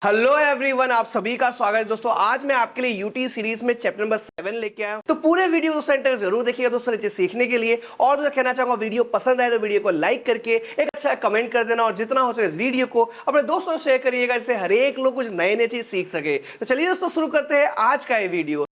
Hello everyone, आप सभी का स्वागत है दोस्तों। आज मैं आपके लिए यूटी सीरीज में चैप्टर नंबर 7 लेके आया हूं। तो पूरे वीडियो दोस्तों एंड जरूर देखिएगा दोस्तों नीचे सीखने के लिए। और दोस्तों कहना चाहूंगा, वीडियो पसंद आए तो वीडियो को लाइक करके एक अच्छा कमेंट कर देना, और जितना हो सके इस वीडियो को अपने दोस्तों से शेयर करिएगा, जिससे हर एक लोग कुछ नए नए चीज सीख सके। तो चलिए दोस्तों शुरू करते हैं आज का ये वीडियो।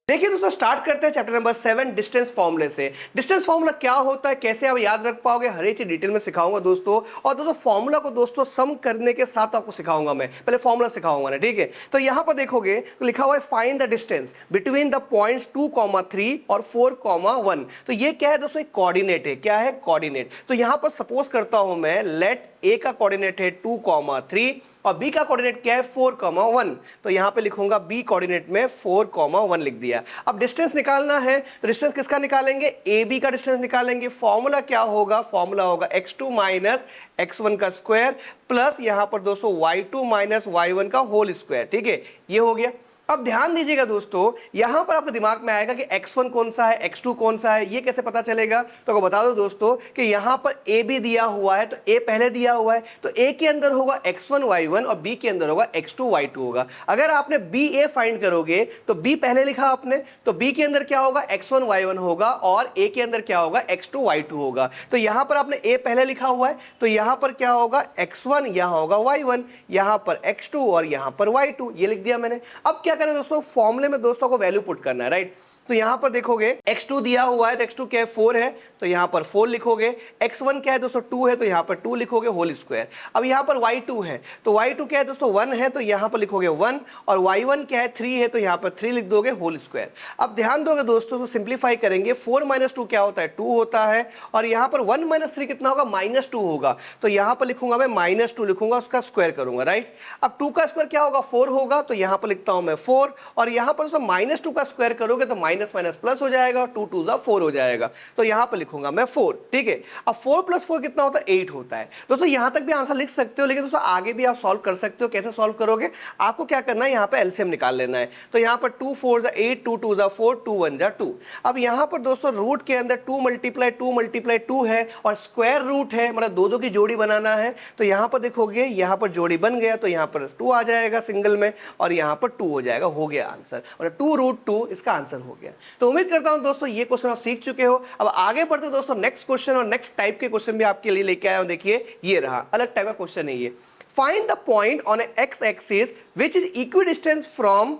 देखिए दोस्तों, स्टार्ट करते हैं चैप्टर नंबर 7 डिस्टेंस फॉर्मूले से। डिस्टेंस फॉर्मूला क्या होता है, कैसे आप याद रख पाओगे, हर एक चीज डिटेल में सिखाऊंगा दोस्तों। और दोस्तों फॉर्मूला को दोस्तों सम करने के साथ आपको सिखाऊंगा, मैं पहले फॉर्मूला सिखाऊंगा ना, ठीक है। तो यहां पर देखोगे तो लिखा हुआ है find the distance between the points 2,3 और 4,1। तो ये क्या है दोस्तों, एक कोऑर्डिनेट है। क्या है? कोऑर्डिनेट। तो यहां पर सपोज करता हूं मैं, लेट ए का कोऑर्डिनेट है 2,3 और बी का कोऑर्डिनेट क्या है 4,1। तो यहां पे लिखूंगा बी कोऑर्डिनेट में 4,1 लिख दिया। अब डिस्टेंस निकालना है तो डिस्टेंस किसका निकालेंगे? ए बी का डिस्टेंस निकालेंगे। फॉर्मूला क्या होगा? फॉर्मूला होगा x2 माइनस x1 का स्क्वायर प्लस यहां पर दोस्तों y2 माइनस y1 का होल स्क्वायर। ठीक है, ये हो गया। अब ध्यान दीजिएगा दोस्तों, यहां पर आपके दिमाग में आएगा कि x1 कौन सा है, x2 कौन सा है, ये कैसे पता चलेगा? तो आपको बता दो दोस्तों कि यहां पर a भी दिया हुआ है, तो a पहले दिया हुआ है, तो a के अंदर होगा x1 y1 और b के अंदर होगा x2 y2 होगा। अगर आपने ba फाइंड करोगे तो b पहले लिखा आपने, तो b के अंदर क्या होगा? x1 y1 होगा और a के अंदर क्या होगा? x2 y2 होगा। तो यहां पर आपने a पहले लिखा हुआ है, तो यहां पर क्या होगा? x1, यहां होगा y1, यहां पर x2 और यहां पर y2, ये लिख दिया मैंने। अब क्या करें दोस्तों, फॉर्मूले में दोस्तों को वैल्यू पुट करना है, राइट। तो यहां पर देखोगे x2 दिया हुआ है, तो x2 क्या है? 4 है, तो यहां पर 4 लिखोगे। x1 क्या है दोस्तों? 2 है, तो यहां पर 2 लिखोगे होल स्क्वायर। अब यहां पर y2 है, तो y2 क्या है दोस्तों? 1 है, तो यहां पर लिखोगे 1, और y1 क्या है? 3 है, तो यहां पर 3 लिख दोगे होल स्क्वायर। अब ध्यान दोगे दोस्तों, तो सिंप्लीफाई करेंगे। 4 माइनस 2 क्या होता है? 2 होता है, और यहां पर 1 माइनस 3 कितना होगा? -2 होगा। तो यहां पर लिखूंगा मैं -2 लिखूंगा, उसका स्क्वायर करूंगा, राइट। अब 2 का स्क्वायर क्या होगा? 4 होगा, तो यहां पर लिखता हूं मैं 4, और यहां पर -2 का स्क्वायर करोगे तो माइनस माइनस प्लस हो जाएगा, 2 2 जा 4 हो जाएगा। तो यहां पर लिखूंगा मैं 4, ठीक है। अब 4 + 4 कितना होता है? 8 होता है। दोस्तों यहां तक भी आंसर लिख सकते हो, लेकिन दोस्तों आगे भी आप सॉल्व कर सकते हो। कैसे सॉल्व करोगे? आपको क्या करना है, यहां पे एलसीएम निकाल लेना है। तो यहां पर 2 4 जा 8, 2 2 जा 4, 2 1 जा 2। अब यहां पर दोस्तों रूट के अंदर 2 × 2 है, और स्क्वायर रूट है, मतलब दो की जोड़ी बनाना है। तो यहां पर देखोगे, यहां पर जोड़ी बन गया, तो यहां पर 2 आ जाएगा सिंगल में, और यहां पर 2 हो जाएगा। हो गया आंसर, और 2√2 इसका आंसर हो गया। तो उम्मीद करता हूं दोस्तों ये क्वेश्चन आप सीख चुके हो। अब आगे बढ़ते दोस्तों नेक्स्ट क्वेश्चन, और नेक्स्ट टाइप के क्वेश्चन भी आपके लिए लेके आया हूं। देखिए ये रहा, अलग टाइप का क्वेश्चन है ये। Find the point on x axis which is equidistance from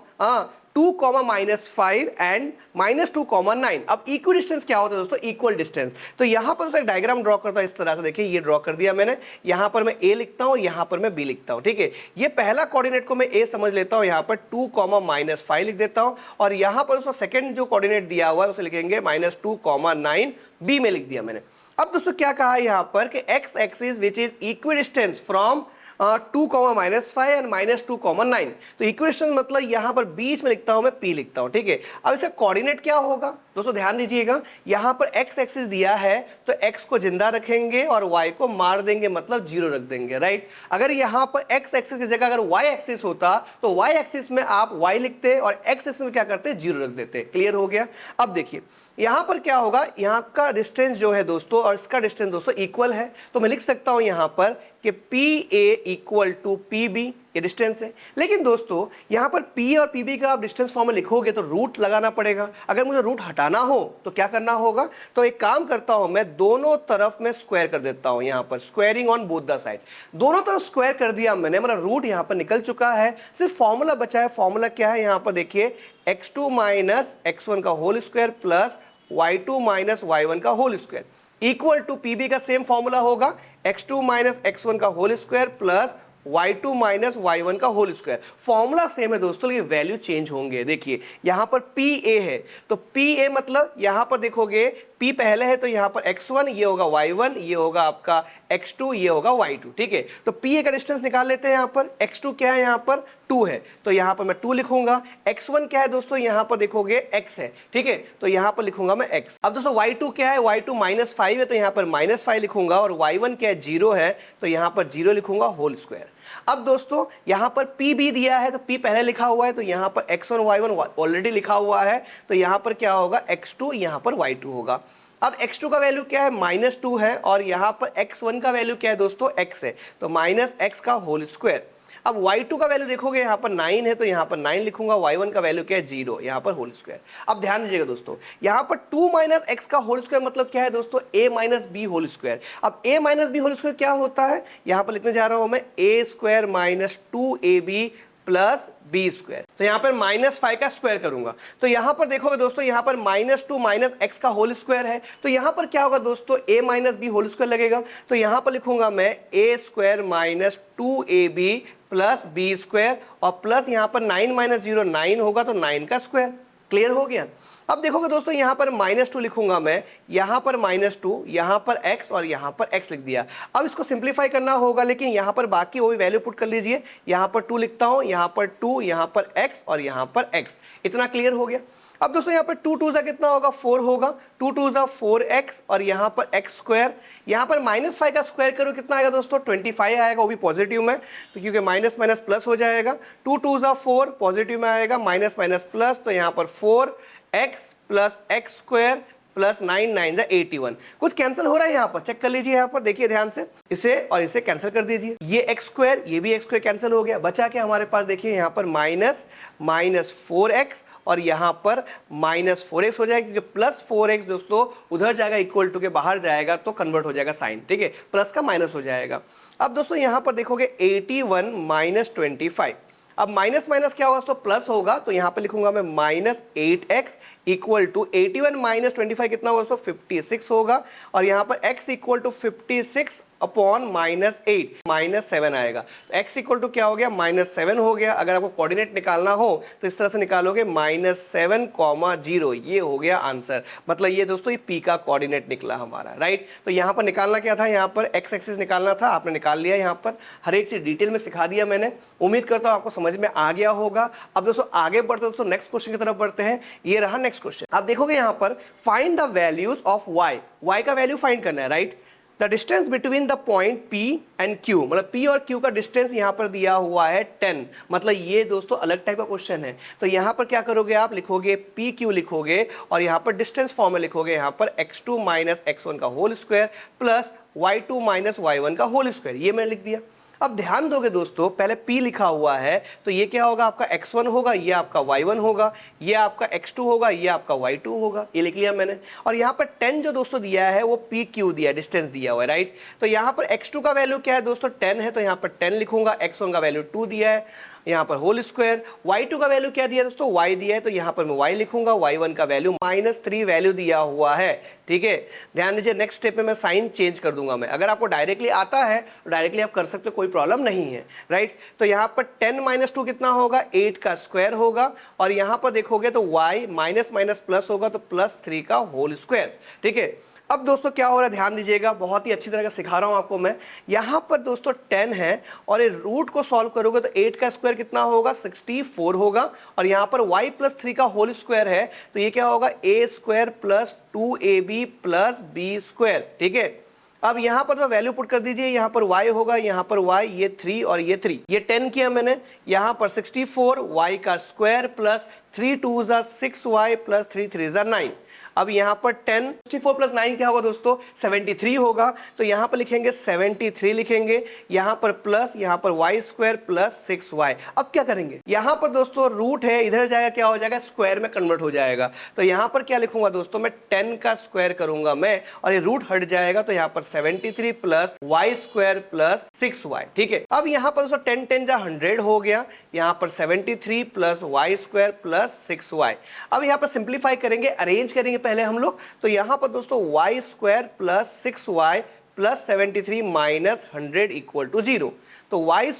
2, -5 and -2, 9। अब इक्वल डिस्टेंस क्या होता है दोस्तों? Equal distance. तो यहां पर एक डायग्राम ड्रॉ करता हूं इस तरह से। देखिए ये ड्रॉ कर दिया मैंने। यहां पर मैं a लिखता हूं, यहां पर मैं b लिखता हूं, ठीक है। ये पहला कोऑर्डिनेट को मैं a समझ लेता हूं, यहां पर 2, -5 लिख देता हूं, और यहां पर दोस्तों सेकंड जो कोऑर्डिनेट दिया हुआ है उसे लिखेंगे -2, 9 b में लिख दिया मैंने। अब दोस्तों क्या कहा है यहां पर कि x axis which is equidistance from 2, -5 and -2, 9। तो इक्वेशन मतलब यहां पर बीच में लिखता हूं मैं p लिखता हूं, ठीक है। अब इसका कोऑर्डिनेट क्या होगा दोस्तों? ध्यान दीजिएगा, यहां पर x एक्सिस दिया है, तो x को जिंदा रखेंगे और y को मार देंगे, मतलब 0 रख देंगे, राइट। अगर यहां पर x एक्सिस की जगह अगर y एक्सिस होता तो y एक्सिस में आप y लिखते और x एक्सिस में क्या करते? 0 रख देते। क्लियर हो गया? अब देखिए यहां पर क्या होगा, यहां का डिस्टेंस जो है दोस्तों और इसका डिस्टेंस दोस्तों इक्वल है, तो मैं लिख सकता हूं यहां पर कि PA = PB, ये डिस्टेंस है। लेकिन दोस्तों यहां पर P और PB का आप डिस्टेंस फॉर्म में लिखोगे तो रूट लगाना पड़ेगा। अगर मुझे रूट हटाना हो तो क्या करना होगा? तो एक काम करता हूं मैं, दोनों तरफ में स्क्वायर कर देता हूं। यहां पर squaring on both the side, दोनों तरफ स्क्वायर कर दिया मैंने, मतलब रूट यहां पर निकल चुका है। सिर्फ फॉर्मूला बचा है। फॉर्मूला क्या है? यहां पर देखिए x2 - x1 का whole square plus y2 - y1 का whole square equal to PB का सेम फॉर्मूला होगा, x2 - x1 का whole square plus y2 - y1 का होल स्क्वायर। फॉर्मूला सेम है दोस्तों, ये वैल्यू चेंज होंगे। देखिए यहां पर PA है, तो PA मतलब यहां पर देखोगे P पहले है, तो यहां पर x1 ये होगा y1, ये होगा आपका x2, ये होगा y2, ठीक है। तो PA का डिस्टेंस निकाल लेते हैं। यहां पर x2 क्या है? यहां पर 2 है, तो यहां पर मैं 2 लिखूंगा। x1 क्या है दोस्तों? यहां पर देखोगे x है, ठीक है, तो यहां पर लिखूंगा मैं x। अब दोस्तों y2 क्या है? y2 -5 है, तो यहां पर -5 लिखूंगा, और y1 क्या है? 0 है, तो यहां पर 0 लिखूंगा होल स्क्वायर। अब दोस्तों यहां पर PB दिया है, तो P पहले लिखा हुआ है, तो यहां पर x1 y1 ऑलरेडी लिखा हुआ है, तो यहां पर क्या होगा? x2, यहां पर y2 होगा। अब x2 का वैल्यू क्या है, -2 है, और यहाँ पर x1 का वैल्यू क्या है दोस्तों, x है, तो -x का होल स्क्वायर। अब y2 का वैल्यू देखोगे यहाँ पर 9 है, तो यहाँ पर 9 लिखूंगा, y1 का वैल्यू क्या है 0, यहाँ पर होल स्क्वायर। अब ध्यान दीजिएगा दोस्तों, यहाँ पर 2 - x का होल स्क्वायर मतलब क्या है दोस्तों, a - b होल स्क्वायर। अब a - b होल स्क्वायर क्या होता है, यहाँ पर लिखने जा रहा हूं मैं a² - 2ab plus B square. तो यहाँ पर -5 का स्क्वायर करूंगा, तो यहाँ पर देखोगे दोस्तों, यहाँ पर -2 - x का होल स्क्वायर है, तो यहाँ पर क्या होगा दोस्तों, a - b होल स्क्वायर लगेगा। तो यहाँ पर लिखूंगा मैं a² - 2ab plus B square, और प्लस यहाँ पर 9 - 0 9 होगा, तो 9 का स्क्वायर। क्लियर हो गया। अब देखोगे दोस्तों, यहाँ पर -2 लिखूंगा मैं, यहाँ पर -2, यहाँ पर x और यहाँ पर x लिख दिया। अब इसको सिंप्लीफाई करना होगा, लेकिन यहाँ पर बाकी वही वैल्यू पुट कर लीजिए। यहाँ पर 2 लिखता हूँ, यहाँ पर 2, यहाँ पर x और यहाँ पर x। इतना क्लियर हो गया। अब दोस्तों यहाँ पर 2 2 जा कितना होगा, 4 होगा, 2 2 जा 4x और यहाँ पर x स्क्वायर। यहाँ पर -5 का स्क्वायर करो कितना आएगा दोस्तों, 25 आएगा, वो भी पॉजिटिव में, तो क्योंकि माइनस माइनस प्लस हो जाएगा। 2 2 जा 4 पॉजिटिव में आएगा, माइनस माइनस प्लस, तो यहाँ पर 4x plus x square plus 9 9 जा 81। कुछ कैंसिल हो रहा है यहाँ पर, चेक कर लीजिए। यहाँ पर देखिए ध्यान से, इसे और इसे कैंसिल कर दीजिए। ये x स्क्वायर, ये भी x स्क्वायर कैंसिल हो गया। बचा क्या हमारे पास, देखिए यहाँ पर -4x और यहाँ पर -4x हो जाएगा, क्योंकि +4x दोस्तों उधर जाएगा, इक्वल टू के बाहर जाएगा तो कन्वर्ट हो जाएगा साइन, ठीक है, प्लस का माइनस हो जाएगा। अब दोस्तों यहाँ पर देखोगे 81 - 25। अब माइनस माइनस क्या होगा दोस्तों, प्लस होगा, तो यहाँ पे लिखूंगा मैं -8x इक्वल टू 81 - 25 कितना होगा दोस्तों, 56 होगा, और यहाँ पर x इक्वल टू 56 अपॉन -8 -7 आएगा। तो x इक्वल टू क्या हो गया, -7 हो गया। अगर आपको कोऑर्डिनेट निकालना हो तो इस तरह से निकालोगे, -7, 0, ये हो गया आंसर। मतलब ये दोस्तों ये p का कोऑर्डिनेट निकला हमारा, राइट। तो यहाँ पर निकालना क्या था, यहाँ पर x एक्सिस निकालना था, आपने निकाल लिया। यहाँ पर हर एक चीज डिटेल में सिखा दिया मैंने, उम्मीद करता हूँ आपको समझ में आ गया होगा। अब दोस्तों आगे बढ़ते दोस्तों नेक्स्ट क्वेश्चन की तरफ बढ़ते हैं। ये रहा नेक्स्ट क्वेश्चन। आप देखोगे यहाँ पर find the values of y का वैल्यू फाइंड करना है, right. The distance between the point P and Q, मतलब P और Q का डिस्टेंस यहाँ पर दिया हुआ है 10। मतलब ये दोस्तों अलग टाइप का क्वेश्चन है। तो यहाँ पर क्या करोगे, आप लिखोगे PQ लिखोगे, और यहाँ पर डिस्टेंस फॉर्म में लिखोगे यहाँ पर x2 - x1 का whole square plus y2 - y1 का होल स्क्वायर। ये मैंने लिख दिया। अब ध्यान दोगे दोस्तों, पहले P लिखा हुआ है, तो ये क्या होगा, आपका x1 होगा, ये आपका y1 होगा, ये आपका x2 होगा, ये आपका y2 होगा। ये लिख लिया मैंने। और यहाँ पर 10 जो दोस्तों दिया है वो PQ दिया है, डिस्टेंस दिया हुआ है, राइट। तो यहाँ पर x2 का वैल्यू क्या है दोस्तों, 10 है, तो यहाँ पर 10 लिखूंगा। x1 का वैल्यू 2 दिया है, यहाँ पर होल स्क्वायर। y2 का वैल्यू क्या दिया है दोस्तों, y दिया है, तो यहाँ पर मैं y लिखूंगा। y1 का वैल्यू -3 वैल्यू दिया हुआ है, ठीक है। ध्यान दीजिए, नेक्स्ट स्टेप में मैं साइन चेंज कर दूंगा मैं। अगर आपको डायरेक्टली आता है तो डायरेक्टली आप कर सकते हो, कोई प्रॉब्लम नहीं है, राइट। तो यहाँ पर 10 - 2 कितना होगा, 8 का स्क्वायर होगा, और यहाँ पर देखोगे तो y माइनस माइनस प्लस होगा, तो +3 का होल स्क्वायर, ठीक है। अब दोस्तों क्या हो रहा है, ध्यान दीजिएगा, बहुत ही अच्छी तरह से सिखा रहा हूं आपको मैं। यहां पर दोस्तों 10 है, और ये रूट को सॉल्व करोगे तो 8 का स्क्वायर कितना होगा, 64 होगा, और यहां पर y + 3 का होल स्क्वायर है, तो ये क्या होगा, a² + 2ab + b स्क्वायर, ठीक है। अब यहां पर तो वैल्यू पुट कर दीजिए, यहां पर y होगा, यहां पर y, ये 3 और ये 3, ये 10 किया मैंने। यहां पर 64 y का स्क्वायर प्लस 3 2 जा 6y प्लस 3 3 जा 9। अब यहाँ पर 10, 64 + 9 क्या होगा दोस्तों, 73 होगा, तो यहाँ पर लिखेंगे 73 लिखेंगे, यहाँ पर प्लस, यहाँ पर y² + 6y। अब क्या करेंगे, यहाँ पर दोस्तों रूट है, इधर जाएगा क्या हो जाएगा, स्क्वायर में कन्वर्ट हो जाएगा। तो यहाँ पर क्या लिखूंगा दोस्तों, मैं 10 का स्क्वायर करूंगा मैं, और ये रूट हट जाएगा, तो यहाँ पर 73 + y² + 6y, ठीक है। अब यहाँ पर दोस्तों 10 10 जा 100 हो गया, यहाँ पर 73 + y² + 6y। अब यहाँ पर सिंप्लीफाई करेंगे, अरेंज करेंगे पहले हम लोग। तो यहां पर दोस्तों y² + 6y + 73 - 100 = 0। तो y²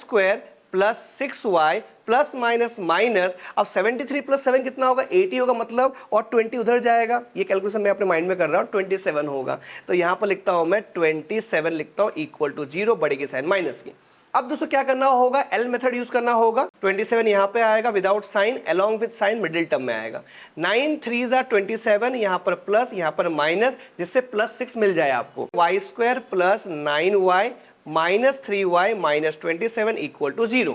+ 6y plus minus minus, अब 73 + 7 कितना होगा, 80 होगा, मतलब और 20 उधर जाएगा। ये कैलकुलेशन मैं अपने माइंड में कर रहा हूं, 27 होगा। तो यहां पर लिखता हूं मैं 27 लिखता हूं = 0, बड़े की साइन माइनस की। अब दोस्तों क्या करना होगा, एल मेथड यूज करना होगा। 27 यहाँ पे आएगा without sign, along with sign middle term में आएगा। 9 3 जा 27, यहाँ पर प्लस, यहाँ पर माइनस, जिससे +6 मिल जाए आपको। y² + 9y - 3y - 27 = 0।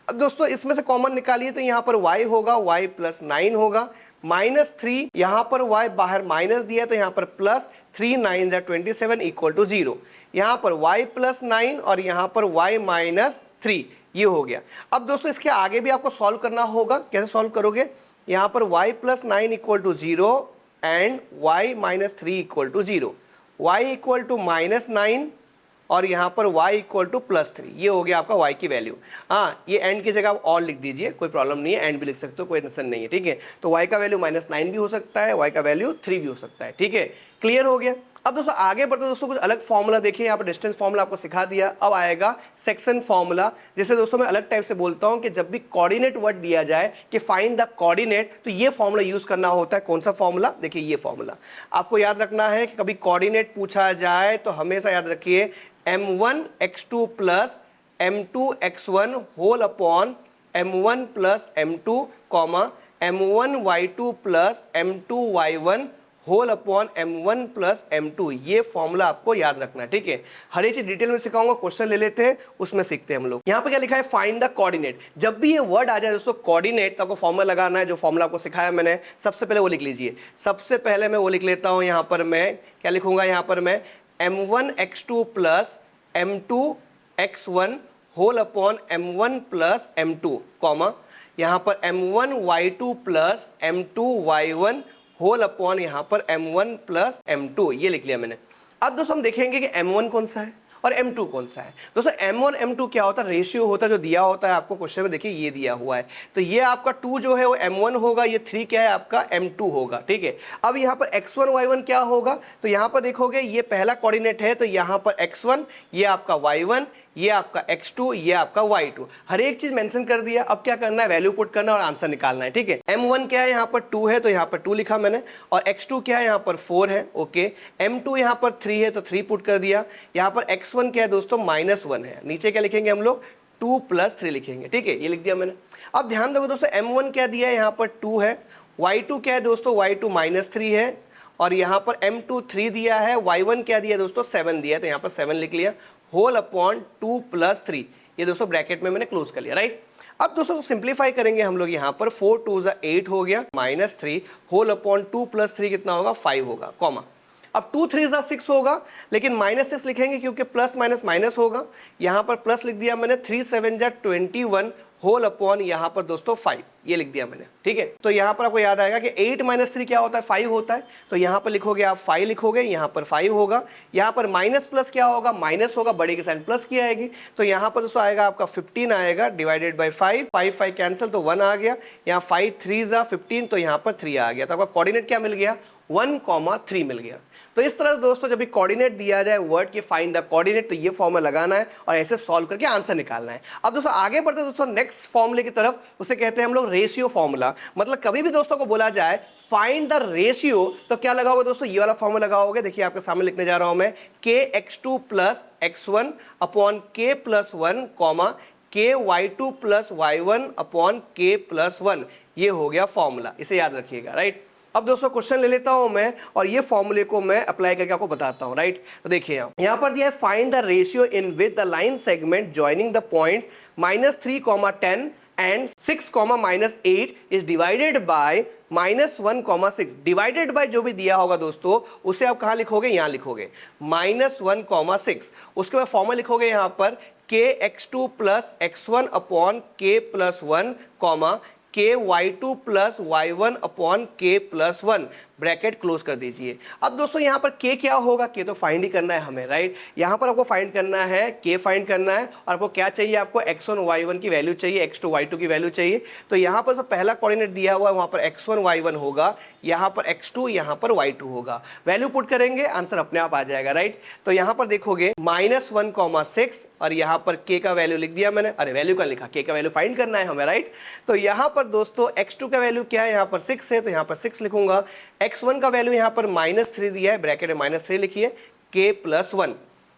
अब दोस्तों इसमें से कॉमन निकालिए, तो यहाँ पर y होगा, y + 9 होगा, -3, यहाँ पर y बाहर माइनस दिया, तो यहाँ पर प्लस 3 9 27 इक्वल टू 0। यहाँ पर y प्लस 9 और यहाँ पर y माइनस 3, ये हो गया। अब दोस्तों इसके आगे भी आपको सॉल्व करना होगा। कैसे सॉल्व करोगे? यहाँ पर y plus 9 equal to 0 and y minus 3 equal to 0, y equal to minus 9 और यहाँ पर y इक्वल टू प्लस 3, ये हो गया आपका y की वैल्यू। हाँ, ये एंड की जगह आप और लिख दीजिए, कोई प्रॉब्लम नहीं है, एंड भी लिख सकते हो, कोई टेंशन नहीं है, ठीक है। तो y का वैल्यू माइनस 9 भी हो सकता है, y का वैल्यू 3 भी हो सकता है, ठीक है। क्लियर हो गया। अब दोस्तों आगे बढ़ते दोस्तों कुछ अलग फॉर्मूला देखिए। यहाँ पर डिस्टेंस फॉर्मूला आपको सिखा दिया, अब आएगा सेक्शन फॉर्मूला। जैसे दोस्तों मैं अलग टाइप से बोलता हूँ कि जब भी कोऑर्डिनेट वर्ड दिया जाए कि फाइंड द कोऑर्डिनेट, तो ये फॉर्मूला यूज करना होता है। कौन सा फॉर्मूला? देखिए ये फॉर्मूला आपको याद रखना है कि कभी कोऑर्डिनेट पूछा जाए तो हमेशा याद रखिए m1 x2 plus m2 x1 whole upon m1 plus m2 comma m1 y2 plus m2 y1 whole upon m1 plus m2, ये फॉर्मूला आपको याद रखना है, ठीक है। हर एक चीज डिटेल में सिखाऊंगा, क्वेश्चन ले लेते हैं, उसमें सीखते हैं हम लोग। यहाँ पे क्या लिखा है? Find the coordinate. जब भी ये वर्ड आ जाए दोस्तों कोऑर्डिनेट, तो आपको फॉर्मूला लगाना है। जो फॉर्मूला आपको सिखाया मैंने, सबसे पहले वो लिख लीजिए। सबसे पहले मैं वो लिख लेता हूँ। यहाँ पर मैं क्या लिखूंगा? यहाँ पर मैं m1 x2 plus m2 x1 whole upon m1 plus m2 comma यहाँ पर m1 y2 plus m2 y1 whole upon यहाँ पर m1 प्लस m2, ये लिख लिया मैंने। अब दोस्तों हम देखेंगे कि m1 कौन सा है और m2 कौन सा है। दोस्तों m1 m2 क्या होता है? रेशियो होता है जो दिया होता है आपको क्वेश्चन में। देखिए ये दिया हुआ है, तो ये आपका 2 जो है वो m1 होगा, ये 3 क्या है आपका m2 होगा, ठीक है। अब यहाँ पर x1 y1 क्या होगा? तो यहाँ पर देखोगे ये पहला कोऑर्डिनेट है, तो यहाँ पर x1, ये आपका y1, ये आपका x2, ये आपका y2, हर एक चीज मेंशन कर दिया। अब क्या करना है? वैल्यू पुट करना और आंसर निकालना है, ठीक है। m1 क्या है? यहाँ पर 2 है, तो यहाँ पर 2 लिखा मैंने, और x2 क्या है? यहाँ पर 4 है, ओके। m2 यहाँ पर 3 है, तो 3 पुट कर दिया। यहाँ पर x1 क्या है दोस्तों? -1 है। नीचे क्या लिखेंगे हम लोग? 2 प्लस 3 लिखेंगे, ठीक है, ये लिख दिया मैंने। अब ध्यान दोगे दोस्तों, m1 क्या दिया है? यहाँ पर 2 है। y2 क्या है दोस्तों? y2 -3 है, और यहाँ पर m2 3 दिया है। y1 क्या दिया दोस्तों? 7 दिया है, तो यहाँ पर 7 लिख लिया, होल अपॉन 2 प्लस 3, ये दोस्तों ब्रैकेट में मैंने क्लोज कर लिया, राइट। अब दोस्तों सिंप्लीफाई करेंगे हम लोग। यहाँ पर 4 2 8 हो गया, -3 होल अपॉन 2 प्लस 3 कितना होगा? 5 होगा, कॉमा। अब 2 3 6 होगा, लेकिन -6 लिखेंगे क्योंकि प्लस माइनस माइनस होगा। यहाँ पर प्लस लिख दिया मैंने, 3 7 21 होल अपॉन यहाँ पर दोस्तों 5, ये लिख दिया मैंने, ठीक है। तो यहाँ पर आपको याद आएगा कि 8 - 3 क्या होता है? 5 होता है। तो यहाँ पर लिखोगे आप 5 लिखोगे, यहाँ पर 5 होगा। यहाँ पर माइनस प्लस क्या होगा? माइनस होगा, बड़े की साइन प्लस की आएगी, तो यहाँ पर दोस्तों आएगा आपका 15 आएगा, डिवाइडेड बाई 5, 5 5 कैंसिल, तो 1 आ गया। यहाँ 5 3 15, तो यहाँ पर 3 आ गया। तो आपका कोऑर्डिनेट क्या मिल गया? 1,3 मिल गया। तो इस तरह दोस्तों जब भी कोऑर्डिनेट दिया जाए वर्ड के फाइंड द कोऑर्डिनेट, तो ये फॉर्मूला लगाना है और ऐसे सॉल्व करके आंसर निकालना है। अब दोस्तों आगे बढ़ते दोस्तों नेक्स्ट फॉर्मूले की तरफ, उसे कहते हैं हम लोग रेशियो फॉर्मूला। मतलब कभी भी दोस्तों को बोला जाए फाइंड द रेशियो, तो क्या लगाओगे दोस्तों? ये वाला फॉर्मूला लगाओगे। देखिए आपके सामने लिखने जा रहा हूं मैं, kx2 plus x1 upon k plus 1 comma ky2 plus y1 upon k plus 1, ये हो गया फॉर्मूला। इसे याद रखिएगा, राइट। अब दोस्तों क्वेश्चन ले लेता हूं मैं और ये फॉर्मूले को मैं अप्लाई करके आपको बताता हूं, राइट। तो देखिए यहां पर दिया है find the ratio in with the line segment joining the points -3, 10 and 6, -8 is divided by -1, 6। Divided by जो भी दिया होगा दोस्तों उसे आप कहां लिखोगे? यहां लिखोगे -1, 6। उसके बाद फॉर्मूला लिखोगे यहां पर kx2 plus x1 upon k plus 1 comma ky2 plus y1 upon k plus 1, bracket close कर दीजिए। अब दोस्तों यहाँ पर k क्या होगा? k तो फाइंड ही करना है हमें, राइट। यहाँ पर आपको फाइंड करना है, k फाइंड करना है, और आपको क्या चाहिए? आपको x1 y1 की वैल्यू चाहिए, x2 y2 की वैल्यू चाहिए। तो यहाँ पर जो पहला कोऑर्डिनेट दिया हुआ है वहाँ पर x1 y1 होगा, यहाँ पर x2, यहाँ पर y2 होगा। वैल्यू पुट करेंगे, आंसर अपने आप आ जाएगा, राइट। तो यहाँ पर देखोगे -1, 6, और यहाँ पर k का वैल्यू लिख दिया मैंने। अरे वैल्यू का लिखा, k का वैल्यू फाइंड करना है हमें, राइट। तो यहाँ पर दोस्तों x2 का वैल्यू क्या है? यहाँ पर 6 है, तो यहाँ पर 6 लिखूंगा। x1 का वैल्यू यहाँ पर -3 दिया है, ब्रैकेट में -3 लिखिए, k plus 1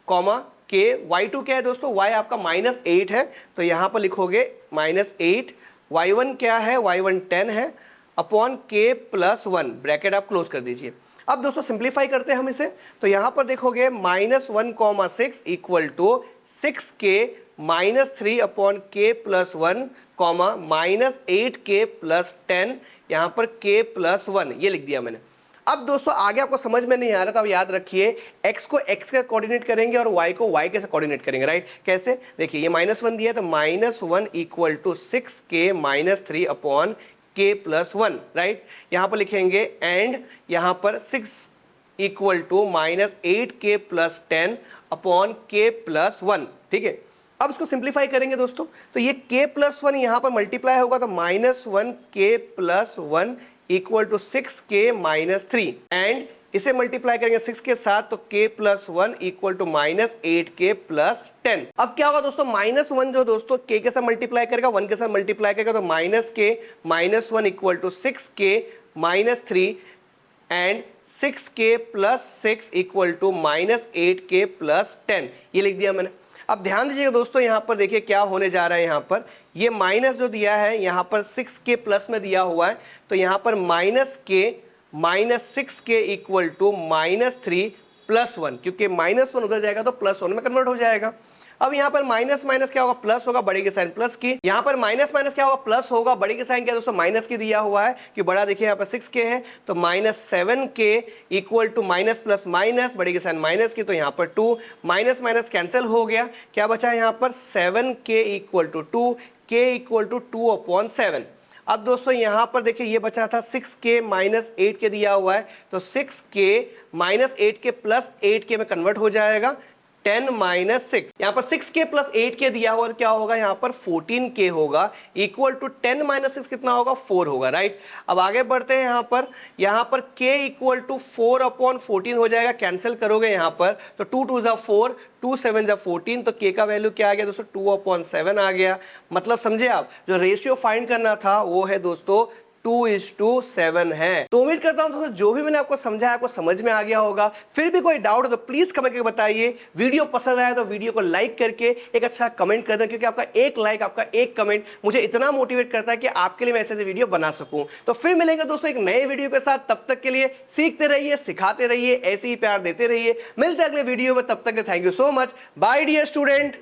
comma k। y2 क्या है दोस्तों? y आपका -8 है, तो यहाँ पर लिखोगे -8। y1 क्या है? y1 10 है, अपॉन k प्लस 1, ब्रैकेट आप क्लोज कर दीजिए। अब दोस्तों सिंप्लीफाई करते हैं हम इसे। तो यहाँ पर देखोगे -1, 6 equal to 6k -3 upon k plus 1 comma -8k plus 10, यहाँ पर k प्लस 1, ये लिख दिया मैंने। अब दोस्तों आगे आपको समझ में नहीं आ रहा तो आप याद रखिए, x को x के कोऑर्डिनेट करेंगे और y को y के साथ कोऑर्डिनेट करेंगे, राइट। कैसे, देखिए ये -1 दिया है तो -1 equal to 6k - 3 upon k plus 1, right. यहां पर लिखेंगे एंड यहां पर 6 equal to -8k plus 10 upon k plus 1, ठीक है। अब इसको सिंप्लीफाई करेंगे दोस्तों, तो ये k प्लस 1 यहां पर मल्टीप्लाई होगा तो -1k plus 1 equal to 6k - 3 and इसे मल्टीप्लाई करेंगे 6 के साथ तो k plus 1 equal to -8k plus 10। अब क्या होगा दोस्तों, -1 जो दोस्तों k के साथ मल्टीप्लाई करेगा 1 के साथ मल्टीप्लाई करेगा तो -k - 1 equal to 6k - 3 and 6k plus 6 equal to -8k plus 10, ये लिख दिया मैंने। अब ध्यान दीजिएगा दोस्तों, यहां पर देखिए क्या होने जा रहा है, यहां पर ये माइनस जो दिया है यहां पर 6k प्लस में दिया हुआ है तो यहां पर -k - 6k equal to -3 plus 1, क्योंकि -1 उधर जाएगा तो प्लस 1 में कन्वर्ट हो जाएगा। अब यहाँ पर माइनस माइनस क्या होगा, प्लस होगा, बड़े के साइन प्लस की। यहाँ पर माइनस माइनस क्या होगा, प्लस होगा, बड़े के साइन क्या दोस्तों माइनस की दिया हुआ है कि बड़ा देखिए यहाँ पर 6k है तो -7k equal to minus plus minus, बड़े के साइन माइनस की तो यहाँ पर 2, माइनस माइनस कैंसिल हो गया, क्या बचा है यहाँ पर 7k equal to 2, k equal to 2 upon 7। अब दोस्तों यहाँ पर देखिए ये बचा था 6k - 8k दिया हुआ है तो 6k - 8k प्लस 8k में कन्वर्ट हो जाएगा 10 - 6। यहाँ पर 6k प्लस 8k दिया हुआ तो क्या होगा, यहाँ पर 14k होगा इक्वल टू 10 - 6 कितना होगा, 4 होगा, राइट। अब आगे बढ़ते हैं, यहाँ पर k इक्वल टू 4 अपॉन 14 हो जाएगा, कैंसिल करोगे यहाँ पर तो 2 2 जा 4, 2 7 जा 14 तो k का वैल्यू क्या आ गया दोस्तों 2 अपॉन 7 आ गया। मतलब समझे आप, जो रेशियो फाइंड करना था वो है दोस्तों 2:7 है। तो उम्मीद करता हूं दोस्तों जो भी मैंने आपको समझाया आपको समझ में आ गया होगा। फिर भी कोई डाउट हो तो प्लीज कमेंट करके बताइए। वीडियो पसंद आया तो वीडियो को लाइक करके एक अच्छा कमेंट कर दें, क्योंकि आपका एक लाइक, आपका एक कमेंट मुझे इतना मोटिवेट करता है कि आपके लिए मैं ऐसे वीडियो बना सकूं। तो फिर मिलेंगे दोस्तों एक नए वीडियो के साथ, तब तक के लिए सीखते रहिए, सिखाते रहिए, ऐसे ही प्यार देते रहिए। मिलते हैं अगले वीडियो में, तब तक के thank you so much, bye dear student.